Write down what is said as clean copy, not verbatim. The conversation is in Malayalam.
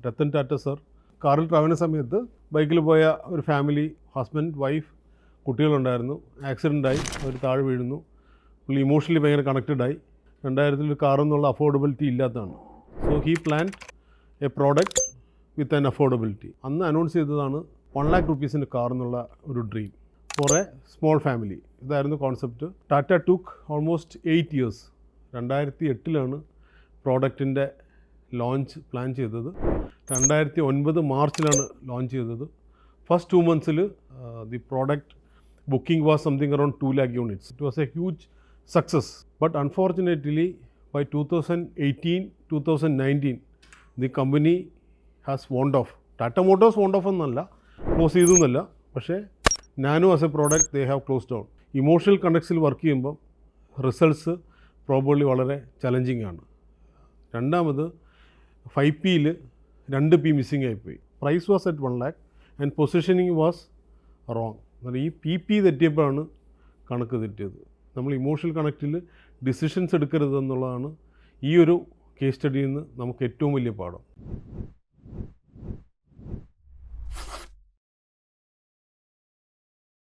രത്തൻ ടാറ്റ സർ കാറിൽ ട്രാവൽ ചെയ്യുന്ന സമയത്ത് ബൈക്കിൽ പോയ ഒരു ഫാമിലി, ഹസ്ബൻഡ്, വൈഫ്, കുട്ടികളുണ്ടായിരുന്നു. ആക്സിഡൻ്റായി, അവർ താഴെ വീഴുന്നു. പുള്ളി ഇമോഷണലി ഭയങ്കര കണക്റ്റഡായി. 2000 ഒരു കാറെന്നുള്ള അഫോർഡബിലിറ്റി ഇല്ലാത്തതാണ്. So he plan a product with an affordability. അന്ന് അനൗൺസ് ചെയ്തതാണ് 1 lakh rupees കാർ എന്നുള്ള ഒരു dream for a small family. ഇതായിരുന്നു concept. Tata took almost 8 years. 2008 പ്രോഡക്റ്റിൻ്റെ ലോഞ്ച് പ്ലാൻ ചെയ്തത്. 2009 മാർച്ചിലാണ് ലോഞ്ച് ചെയ്തത്. First 2 months the product booking was something around 2 lakh units. It was A huge success. But unfortunately, by 2018-2019, the company has warned off. Tata Motors warned off എന്നല്ല, ക്ലോസ് ചെയ്തു എന്നല്ല, പക്ഷേ Nano as a product they have close down. Emotional കണക്ട്സിൽ വർക്ക് ചെയ്യുമ്പം റിസൾട്ട്സ് പ്രോബബ്ലി വളരെ ചലഞ്ചിങ് ആണ്. രണ്ടാമത് 5P 2P മിസ്സിംഗ് ആയിപ്പോയി. Price was at 1 lakh and positioning was wrong. ഈ PP തെറ്റിയപ്പോഴാണ് കണക്ക് തെറ്റിയത്. നമ്മൾ ഇമോഷണൽ കണക്റ്റിൽ ഡിസിഷൻസ് എടുക്കരുതെന്നുള്ളതാണ് ഈ ഒരു കേസ് സ്റ്റഡിയിൽ നിന്ന് നമുക്ക് ഏറ്റവും വലിയ പാഠം.